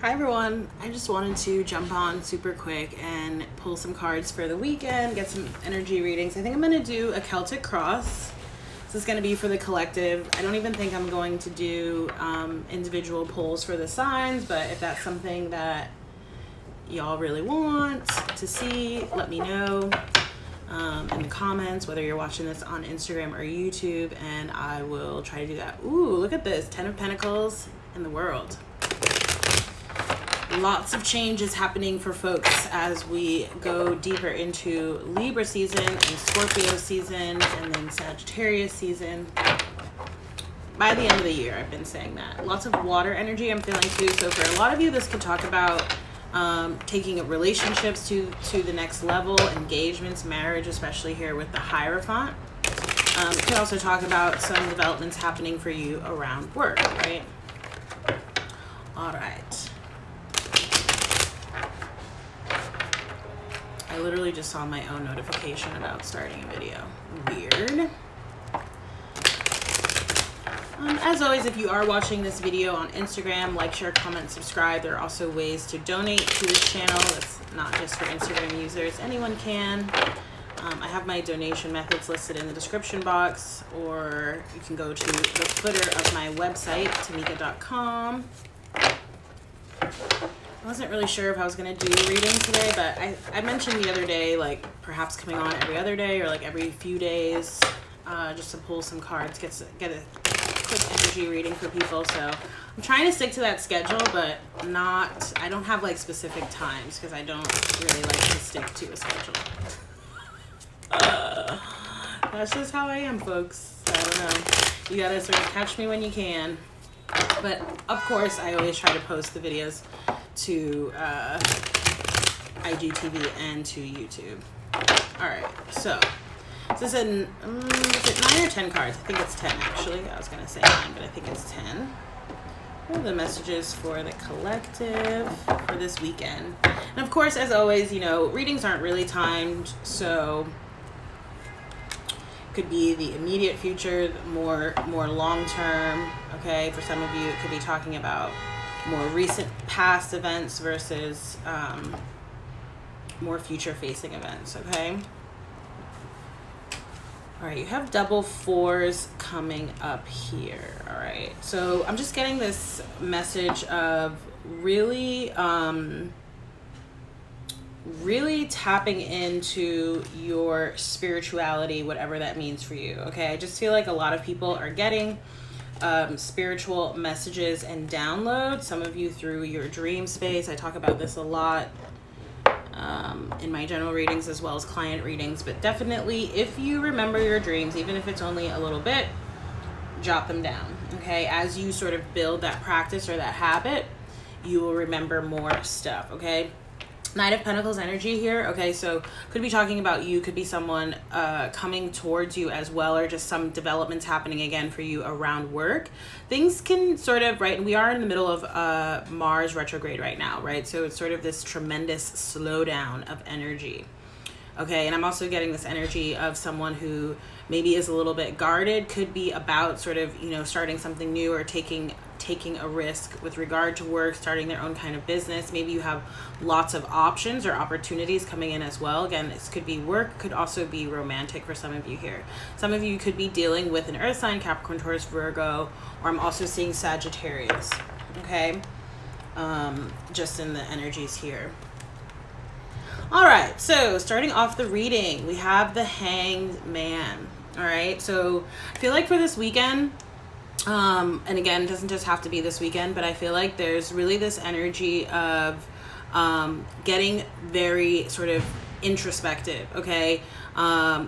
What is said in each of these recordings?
Hi everyone, I just wanted to jump on super quick and pull some cards for the weekend, get some energy readings. I think I'm going to do a Celtic cross. This is going to be for the collective. I don't even think I'm going to do individual pulls for the signs, but if that's something that y'all really want to see, let me know in the comments, whether you're watching this on Instagram or YouTube, and I will try to do that. Ooh, look at this, 10 of Pentacles in the world. Lots of changes happening for folks as we go deeper into Libra season and Scorpio season and then Sagittarius season. By the end of the year, I've been saying that. Lots of water energy I'm feeling too. So for a lot of you, this could talk about taking relationships to the next level, engagements, marriage, especially here with the Hierophant. It could also talk about some developments happening for you around work, right? All right. I literally just saw my own notification about starting a video. Weird. As always, if you are watching this video on Instagram, like, share, comment, subscribe. There are also ways to donate to this channel. That's not just for Instagram users. Anyone can. I have my donation methods listed in the description box, or you can go to the footer of my website, tamika.com. I wasn't really sure if I was going to do a reading today, but I mentioned the other day, like perhaps coming on every other day or like every few days, just to pull some cards, get a quick energy reading for people. So I'm trying to stick to that schedule, but I don't have like specific times because I don't really like to stick to a schedule. That's just how I am, folks. I don't know. You got to sort of catch me when you can. But of course, I always try to post the videos to IGTV and to YouTube. All right, so is it 9 or 10 cards? I think it's 10 actually. I was gonna say 9, but I think it's 10. What are the messages for the collective for this weekend? And of course, as always, readings aren't really timed, so could be the immediate future, more long term. Okay, for some of you, it could be talking about more recent past events versus more future facing events. Okay. All right, you have double fours coming up here. All right, so I'm just getting this message of really tapping into your spirituality, whatever that means for you. Okay, I just feel like a lot of people are getting spiritual messages and downloads. Some of you through your dream space. I talk about this a lot in my general readings as well as client readings, but definitely if you remember your dreams, even if it's only a little bit, jot them down. Okay, as you sort of build that practice or that habit, you will remember more stuff. Okay, Knight of Pentacles energy here. Okay, so could be talking about you, could be someone coming towards you as well, or just some developments happening again for you around work. Things can sort of, right, we are in the middle of Mars retrograde right now, right? So it's sort of this tremendous slowdown of energy. Okay, and I'm also getting this energy of someone who maybe is a little bit guarded, could be about sort of, starting something new or taking a risk with regard to work, starting their own kind of business. Maybe you have lots of options or opportunities coming in as well. Again, this could be work, could also be romantic for some of you here. Some of you could be dealing with an earth sign, Capricorn, Taurus, Virgo, or I'm also seeing Sagittarius. Okay, just in the energies here. All right, so starting off the reading, we have the Hanged Man. All right, so I feel like for this weekend, and again, it doesn't just have to be this weekend, but I feel like there's really this energy of getting very sort of introspective. Okay,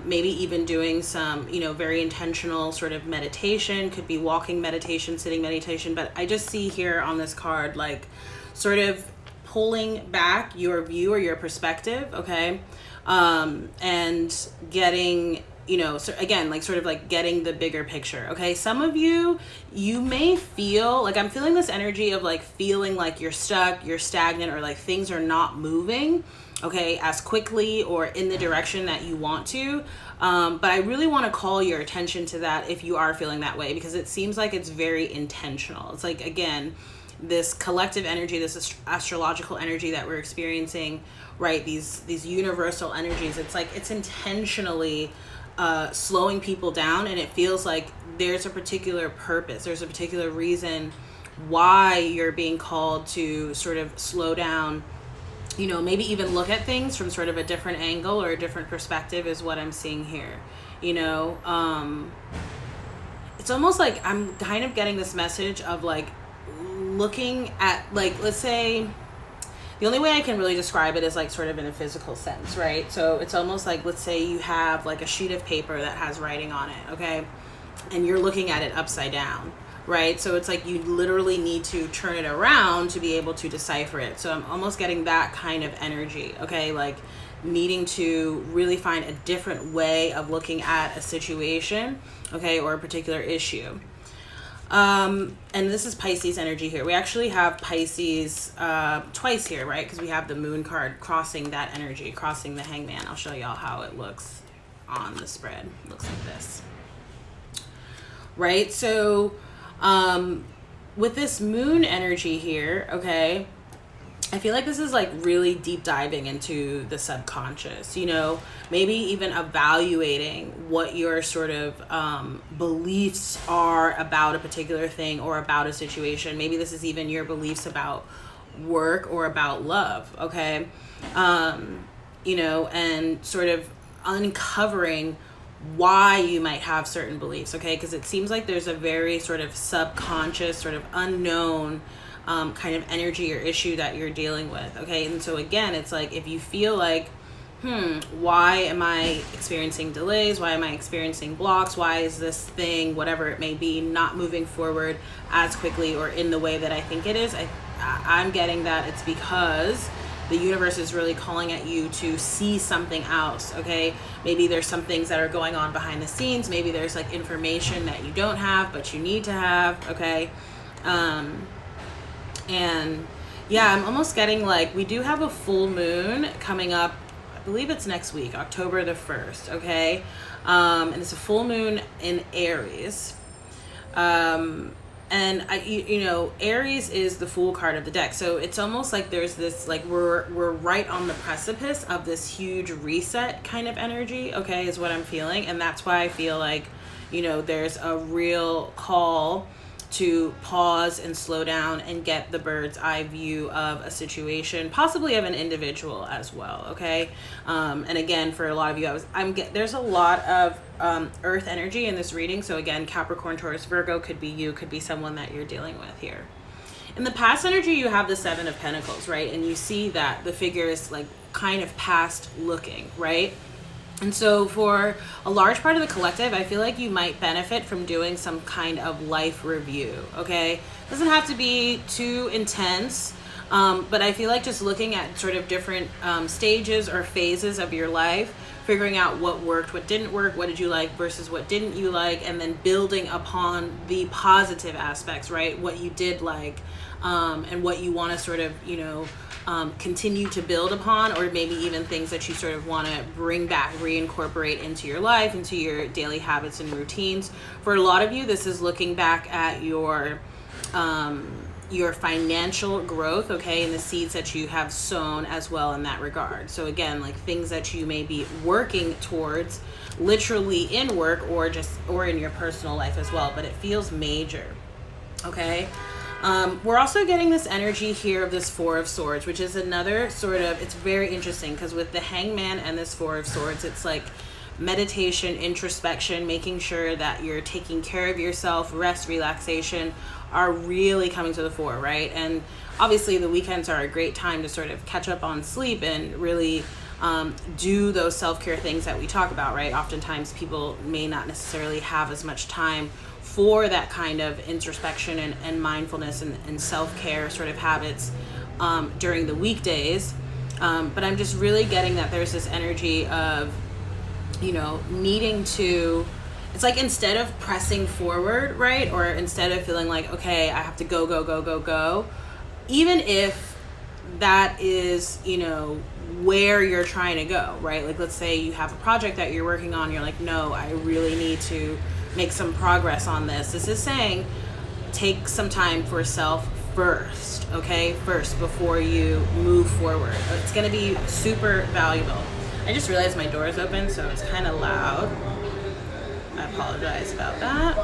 maybe even doing some very intentional sort of meditation. Could be walking meditation, sitting meditation, but I just see here on this card like sort of pulling back your view or your perspective. Okay, and getting so again, like sort of like getting the bigger picture. Okay, some of you may feel like, I'm feeling this energy of like feeling like you're stuck, you're stagnant, or like things are not moving, okay, as quickly or in the direction that you want to. But I really want to call your attention to that if you are feeling that way, because it seems like it's very intentional. It's like, again, this collective energy, this astrological energy that we're experiencing, right? These universal energies. It's like it's intentionally slowing people down, and it feels like there's a particular purpose, there's a particular reason why you're being called to sort of slow down, you know, maybe even look at things from sort of a different angle or a different perspective is what I'm seeing here. You know, it's almost like I'm kind of getting this message of like looking at, like, let's say, the only way I can really describe it is like sort of in a physical sense, right? So it's almost like, let's say you have like a sheet of paper that has writing on it, okay? And you're looking at it upside down, right? So it's like you literally need to turn it around to be able to decipher it. So I'm almost getting that kind of energy, okay? Like needing to really find a different way of looking at a situation, okay, or a particular issue. And this is Pisces energy here. We actually have Pisces twice here, right? Because we have the moon card crossing that energy, crossing the hangman. I'll show y'all how it looks on the spread. It looks like this, right? So with this moon energy here, okay, I feel like this is like really deep diving into the subconscious, you know, maybe even evaluating what your sort of beliefs are about a particular thing or about a situation. Maybe this is even your beliefs about work or about love, okay? You know, and sort of uncovering why you might have certain beliefs, okay? Because it seems like there's a very sort of subconscious, sort of unknown kind of energy or issue that you're dealing with, okay? And so again, it's like if you feel like, why am I experiencing delays? Why am I experiencing blocks? Why is this thing, whatever it may be, not moving forward as quickly or in the way that I think it is? I'm getting that it's because the universe is really calling at you to see something else, okay? Maybe there's some things that are going on behind the scenes. Maybe there's like information that you don't have, but you need to have, okay? And yeah, I'm almost getting like, we do have a full moon coming up. I believe it's next week, October the 1st, okay? And it's a full moon in Aries. And you know, Aries is the Fool card of the deck. So it's almost like there's this, like we're right on the precipice of this huge reset kind of energy, okay, is what I'm feeling. And that's why I feel like, you know, there's a real call to pause and slow down and get the bird's eye view of a situation, possibly of an individual as well, okay? And again, for a lot of you, there's a lot of earth energy in this reading. So again, Capricorn, Taurus, Virgo could be you, could be someone that you're dealing with here. In the past energy, you have the Seven of Pentacles, right? And you see that the figure is like kind of past looking, right? And so for a large part of the collective, I feel like you might benefit from doing some kind of life review, okay? Doesn't have to be too intense, but I feel like just looking at sort of different stages or phases of your life, figuring out what worked, what didn't work, what did you like versus what didn't you like, and then building upon the positive aspects, right? What you did like, and what you want to sort of, you know, continue to build upon, or maybe even things that you sort of want to bring back, reincorporate into your life, into your daily habits and routines. For a lot of you, this is looking back at your financial growth, okay, and the seeds that you have sown as well in that regard. So again, like things that you may be working towards, literally in work or in your personal life as well, but it feels major, okay? We're also getting this energy here of this Four of Swords, which is another sort of, it's very interesting because with the Hangman and this Four of Swords, it's like meditation, introspection, making sure that you're taking care of yourself, rest, relaxation are really coming to the fore, right? And obviously the weekends are a great time to sort of catch up on sleep and really do those self-care things that we talk about, right? Oftentimes people may not necessarily have as much time for that kind of introspection and mindfulness and self-care sort of habits during the weekdays. But I'm just really getting that there's this energy of, you know, needing to, it's like instead of pressing forward, right? Or instead of feeling like, okay, I have to go, even if that is, you know, where you're trying to go, right? Like let's say you have a project that you're working on, you're like, no, I really need to make some progress on this. This is saying take some time for self first, okay? First, before you move forward. It's going to be super valuable. I just realized my door is open, so it's kind of loud. I apologize about that.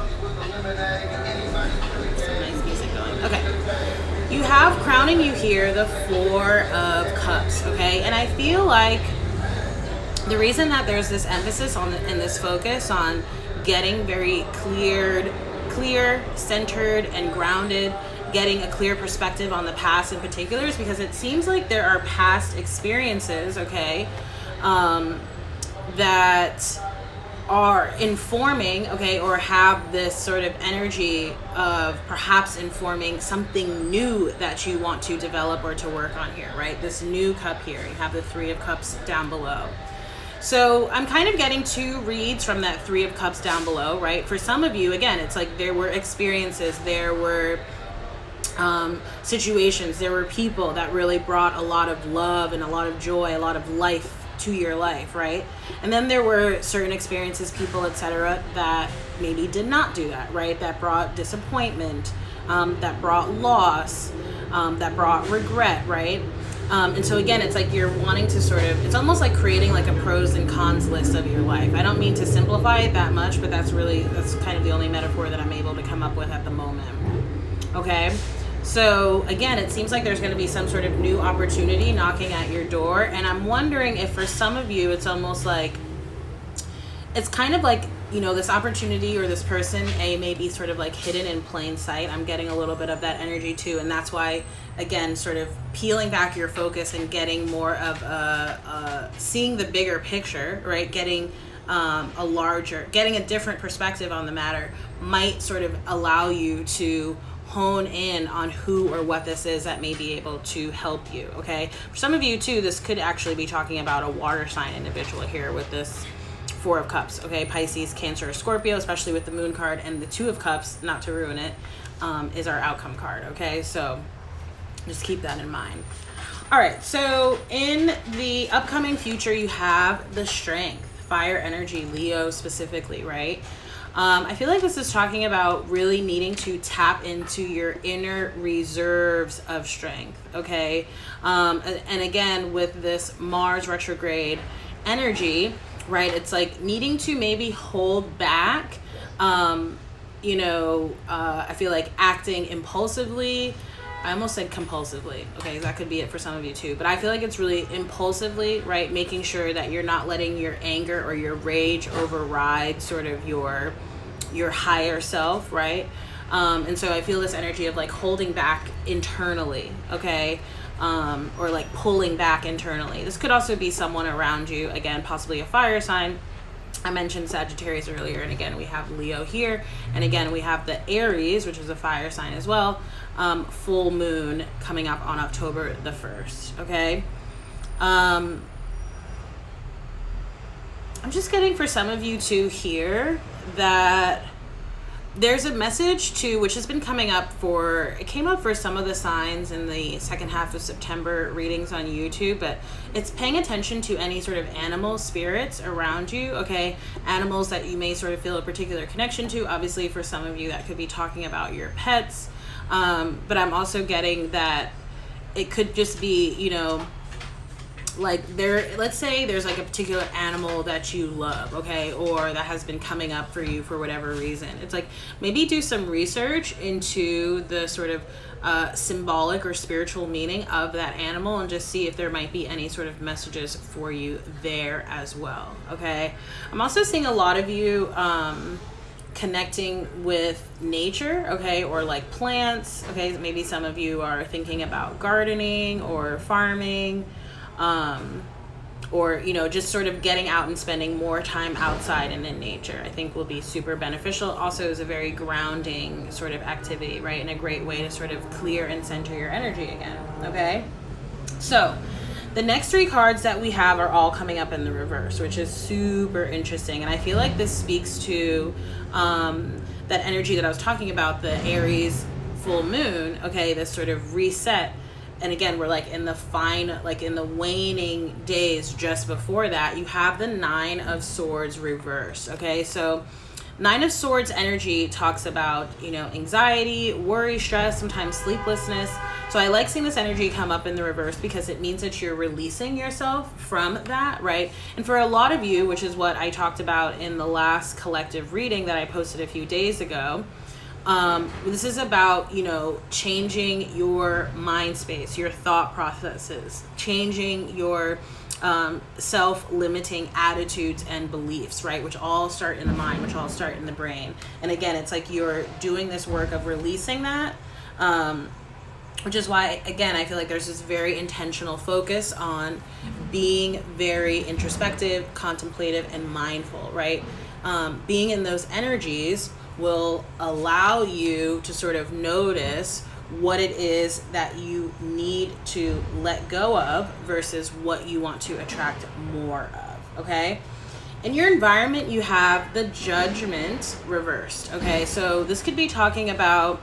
Some nice music going. Okay. You have crowning you here the Four of Cups, okay? And I feel like the reason that there's this emphasis on and this focus on getting very clear, centered, and grounded, getting a clear perspective on the past in particular is because it seems like there are past experiences, okay, that are informing, okay, or have this sort of energy of perhaps informing something new that you want to develop or to work on here, right? This new cup here, you have the Three of Cups down below. So I'm kind of getting two reads from that Three of Cups down below, right? For some of you, again, it's like there were experiences, there were situations, there were people that really brought a lot of love and a lot of joy, a lot of life to your life, right? And then there were certain experiences, people, etc., that maybe did not do that, right? That brought disappointment, that brought loss, that brought regret, right? And so again, it's like you're wanting to sort of, it's almost like creating like a pros and cons list of your life. I don't mean to simplify it that much, but that's kind of the only metaphor that I'm able to come up with at the moment. Okay? So again, it seems like there's going to be some sort of new opportunity knocking at your door. And I'm wondering if for some of you, it's almost like, it's kind of like, you know, this opportunity or this person may be sort of like hidden in plain sight. I'm getting a little bit of that energy too. And that's why, again, sort of peeling back your focus and getting more of seeing the bigger picture, right? Getting getting a different perspective on the matter might sort of allow you to hone in on who or what this is that may be able to help you, okay? For some of you too, this could actually be talking about a water sign individual here with this Four of Cups, okay? Pisces, Cancer, or Scorpio, especially with the Moon card, and the Two of Cups, not to ruin it, is our outcome card, okay? So just keep that in mind. All right, so in the upcoming future, you have the Strength, fire energy, Leo specifically, right? I feel like this is talking about really needing to tap into your inner reserves of strength, okay? And again, with this Mars retrograde energy, right, it's like needing to maybe hold back, I feel like acting impulsively. I almost said compulsively. Okay, that could be it for some of you too. But I feel like it's really impulsively, right? Making sure that you're not letting your anger or your rage override sort of your higher self, right? And so I feel this energy of like holding back internally, okay? Or like pulling back internally. This could also be someone around you, again, possibly a fire sign. I mentioned Sagittarius earlier, and again, we have Leo here. And again, we have the Aries, which is a fire sign as well. Full moon coming up on October the 1st, okay? I'm just getting for some of you too here that there's a message too, which has been coming up it came up for some of the signs in the second half of September readings on YouTube, but it's paying attention to any sort of animal spirits around you, okay? Animals that you may sort of feel a particular connection to. Obviously, for some of you, that could be talking about your pets. But I'm also getting that it could just be, like let's say there's like a particular animal that you love, okay, or that has been coming up for you for whatever reason. It's like maybe do some research into the sort of symbolic or spiritual meaning of that animal and just see if there might be any sort of messages for you there as well, okay? I'm also seeing a lot of you connecting with nature, okay, or like plants, okay? Maybe some of you are thinking about gardening or farming, or just sort of getting out and spending more time outside and in nature, I think will be super beneficial. Also is a very grounding sort of activity, right, and a great way to sort of clear and center your energy again, okay? So the next three cards that we have are all coming up in the reverse, which is super interesting. And I feel like this speaks to that energy that I was talking about, the Aries full moon, okay, this sort of reset. And again, we're like in the waning days just before that, you have the Nine of Swords reversed, okay? So Nine of Swords energy talks about, you know, anxiety, worry, stress, sometimes sleeplessness. So I like seeing this energy come up in the reverse because it means that you're releasing yourself from that, right? And for a lot of you, which is what I talked about in the last collective reading that I posted a few days ago, this is about, you know, changing your mind space, your thought processes, changing your self-limiting attitudes and beliefs, right? Which all start in the mind, which all start in the brain. And again, it's like you're doing this work of releasing that, which is why, again, I feel like there's this very intentional focus on being very introspective, contemplative, and mindful, right? Being in those energies will allow you to sort of notice what it is that you need to let go of versus what you want to attract more of, okay? In your environment, you have the Judgment reversed, okay? So this could be talking about,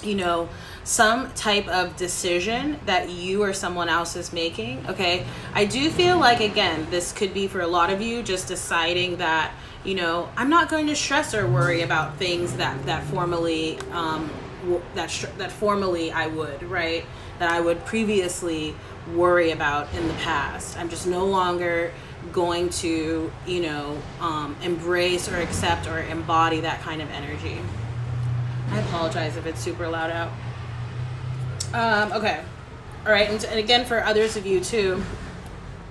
you know, some type of decision that you or someone else is making, okay? I do feel like, again, this could be for a lot of you just deciding that, you know, I'm not going to stress or worry about things that formerly that formerly I would, right? That I would previously worry about in the past. I'm just no longer going to, you know, embrace or accept or embody that kind of energy. I apologize if it's super loud out. Okay. All right. And again, for others of you too,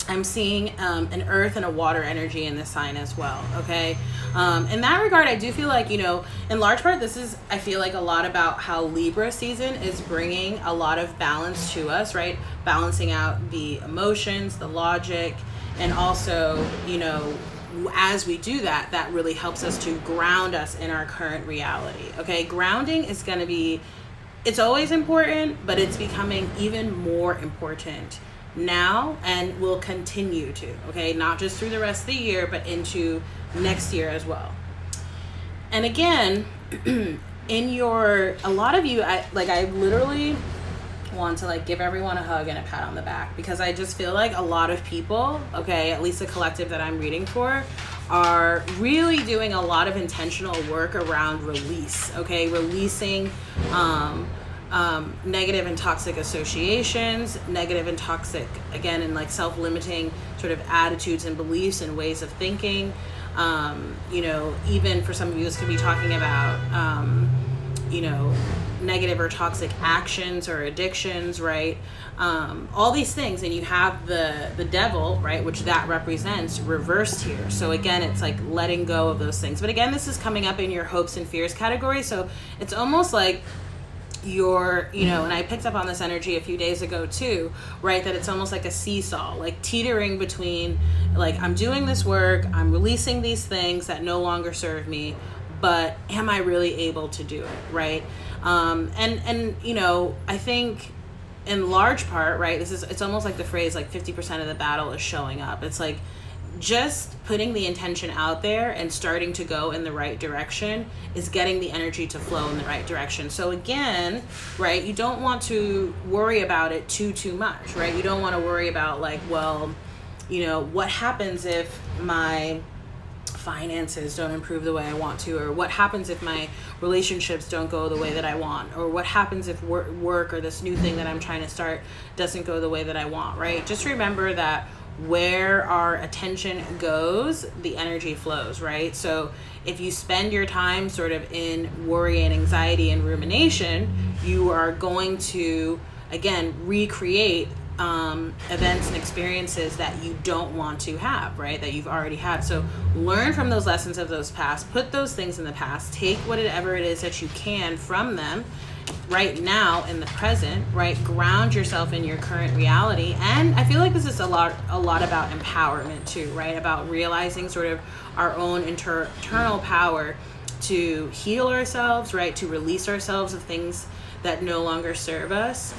I'm seeing an earth and a water energy in this sign as well, okay? In that regard, I do feel like, you know, in large part, this is, I feel like, a lot about how Libra season is bringing a lot of balance to us, right? Balancing out the emotions, the logic, and also, you know, as we do that, that really helps us to ground us in our current reality, okay? Grounding is going to be, it's always important, but it's becoming even more important now and will continue to, okay? Not just through the rest of the year, but into next year as well. And again, in your, a lot of you, I literally want to like give everyone a hug and a pat on the back, because I just feel like a lot of people, okay, at least the collective that I'm reading for, are really doing a lot of intentional work around release, okay? Releasing negative and toxic associations, negative and toxic, again, and like self-limiting sort of attitudes and beliefs and ways of thinking. You know, even for some of you, this could be talking about, you know, negative or toxic actions or addictions, right? All these things, and you have the devil, right, which that represents, reversed here. So again, it's like letting go of those things. But again, this is coming up in your hopes and fears category. So it's almost like you're, you know, and I picked up on this energy a few days ago too, right? That it's almost like a seesaw, like teetering between, like, I'm doing this work, I'm releasing these things that no longer serve me, but am I really able to do it, right? And you know, I think in large part, right, it's almost like the phrase, like 50% of the battle is showing up. It's like just putting the intention out there and starting to go in the right direction is getting the energy to flow in the right direction. So again, right, you don't want to worry about it too much, right? You don't want to worry about like, well, you know, what happens if my finances don't improve the way I want to, or what happens if my relationships don't go the way that I want, or what happens if work or this new thing that I'm trying to start doesn't go the way that I want, right? Just remember that where our attention goes, the energy flows, right? So if you spend your time sort of in worry and anxiety and rumination, you are going to, again, recreate events and experiences that you don't want to have, right? That you've already had. So learn from those lessons of those past, put those things in the past, take whatever it is that you can from them right now in the present, right? Ground yourself in your current reality. And I feel like this is a lot about empowerment too, right? About realizing sort of our own internal power to heal ourselves, right? To release ourselves of things that no longer serve us,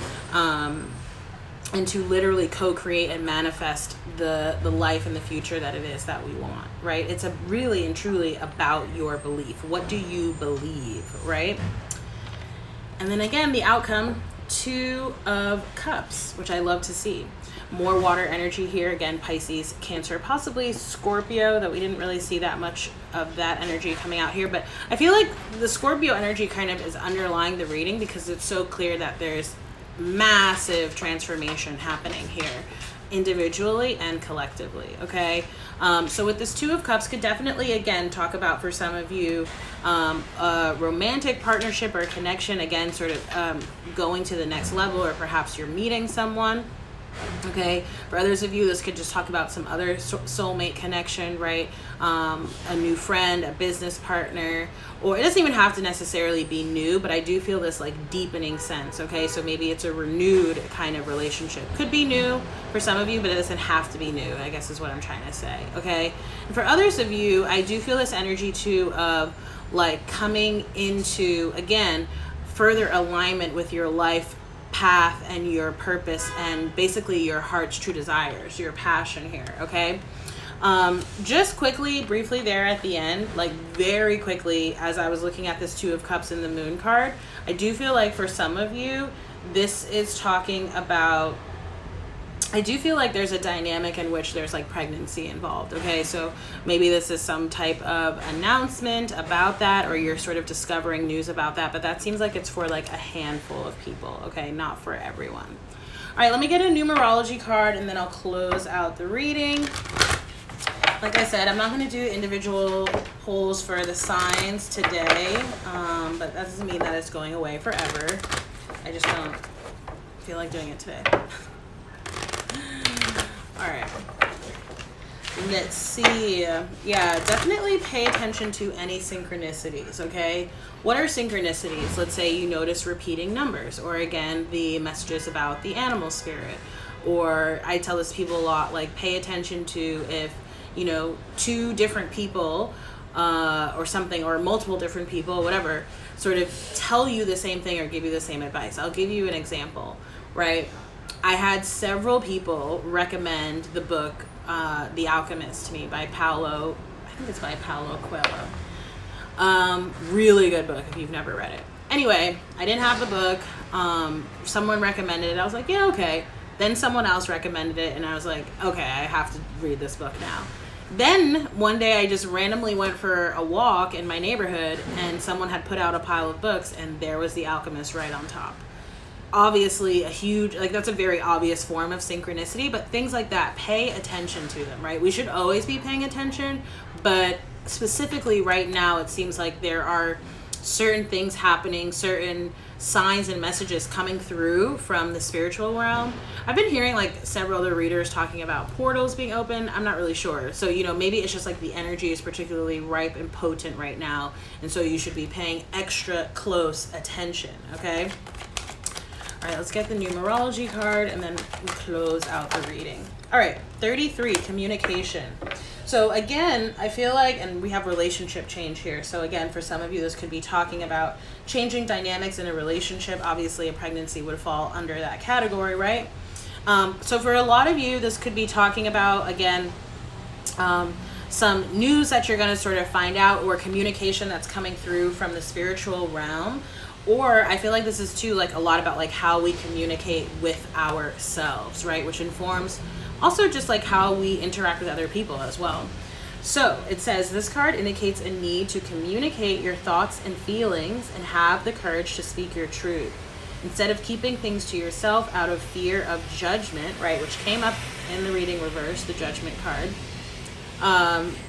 and to literally co-create and manifest the life and the future that it is that we want, right? It's a really and truly about your belief. What do you believe, right? And then again, the outcome Two of Cups, which I love to see. More water energy here. Again, Pisces, Cancer, possibly Scorpio, though we didn't really see that much of that energy coming out here. But I feel like the Scorpio energy kind of is underlying the reading because it's so clear that there's massive transformation happening here, individually and collectively. Okay, so with this Two of Cups could definitely, again, talk about, for some of you, a romantic partnership or connection, again, sort of going to the next level, or perhaps you're meeting someone. Okay, for others of you, this could just talk about some other soulmate connection, right? A new friend, a business partner, or it doesn't even have to necessarily be new, but I do feel this like deepening sense. Okay, so maybe it's a renewed kind of relationship. Could be new for some of you, but it doesn't have to be new, I guess is what I'm trying to say. Okay, and for others of you, I do feel this energy too of like coming into, again, further alignment with your life path and your purpose, and basically your heart's true desires, your passion here. Okay, just quickly, briefly there at the end, like very quickly, as I was looking at this Two of Cups in the Moon card, I do feel like for some of you, this is talking about, I do feel like there's a dynamic in which there's like pregnancy involved. Okay, so maybe this is some type of announcement about that, or you're sort of discovering news about that, but that seems like it's for like a handful of people. Okay, not for everyone. All right, let me get a numerology card and then I'll close out the reading. Like I said, I'm not going to do individual pulls for the signs today, but that doesn't mean that it's going away forever. I just don't feel like doing it today. All right, let's see. Yeah, definitely pay attention to any synchronicities. Okay, what are synchronicities? Let's say you notice repeating numbers, or again, the messages about the animal spirit. Or I tell this people a lot, like pay attention to if, you know, two different people or something, or multiple different people, whatever, sort of tell you the same thing or give you the same advice. I'll give you an example, right? I had several people recommend the book The Alchemist to me by Paulo. I think it's by Paulo Coelho. Really good book if you've never read it. Anyway, I didn't have the book. Someone recommended it. I was like, yeah, okay. Then someone else recommended it, and I was like, okay, I have to read this book now. Then one day I just randomly went for a walk in my neighborhood, and someone had put out a pile of books, and there was The Alchemist right on top. Obviously a huge, like, that's a very obvious form of synchronicity, but things like that, pay attention to them, right? We should always be paying attention, but specifically right now it seems like there are certain things happening, certain signs and messages coming through from the spiritual realm. I've been hearing like several other readers talking about portals being open. I'm not really sure. So, you know, maybe it's just like the energy is particularly ripe and potent right now, and so you should be paying extra close attention. Okay, all right, let's get the numerology card and then we close out the reading. All right, 33, communication. So again, I feel like, and we have relationship change here. So again, for some of you, this could be talking about changing dynamics in a relationship. Obviously, a pregnancy would fall under that category, right? So for a lot of you, this could be talking about, again, some news that you're going to sort of find out, or communication that's coming through from the spiritual realm. Or I feel like this is too like a lot about like how we communicate with ourselves, right? Which informs also just like how we interact with other people as well. So it says this card indicates a need to communicate your thoughts and feelings and have the courage to speak your truth. Instead of keeping things to yourself out of fear of judgment, right? Which came up in the reading reverse, the judgment card.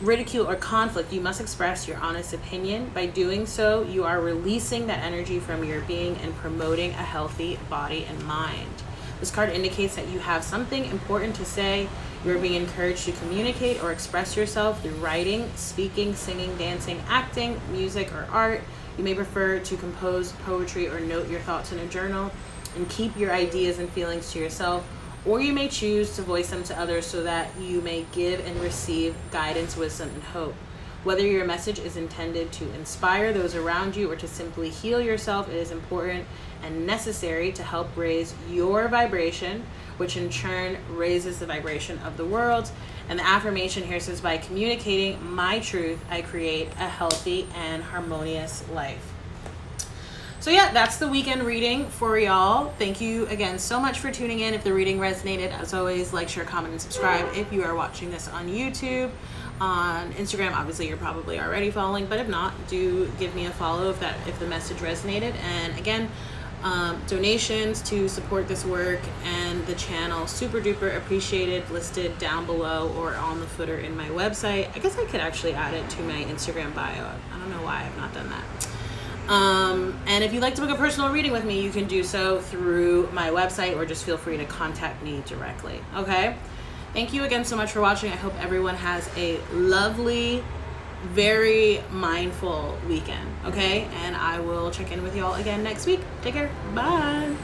Ridicule or conflict, you must express your honest opinion. By doing so, you are releasing that energy from your being and promoting a healthy body and mind. This card indicates that you have something important to say. You are being encouraged to communicate or express yourself through writing, speaking, singing, dancing, acting, music, or art. You may prefer to compose poetry or note your thoughts in a journal and keep your ideas and feelings to yourself. Or you may choose to voice them to others so that you may give and receive guidance, wisdom, and hope. Whether your message is intended to inspire those around you or to simply heal yourself, it is important and necessary to help raise your vibration, which in turn raises the vibration of the world. And the affirmation here says, by communicating my truth, I create a healthy and harmonious life. So yeah, that's the weekend reading for y'all. Thank you again so much for tuning in. If the reading resonated, as always, like, share, comment, and subscribe. If you are watching this on YouTube, on Instagram, obviously you're probably already following, but if not, do give me a follow if the message resonated. And again, donations to support this work and the channel, super duper appreciated, listed down below or on the footer in my website. I guess I could actually add it to my Instagram bio. I don't know why I've not done that. And if you'd like to book a personal reading with me, you can do so through my website, or just feel free to contact me directly. Okay? Thank you again so much for watching. I hope everyone has a lovely, very mindful weekend. Okay? And I will check in with y'all again next week. Take care. Bye.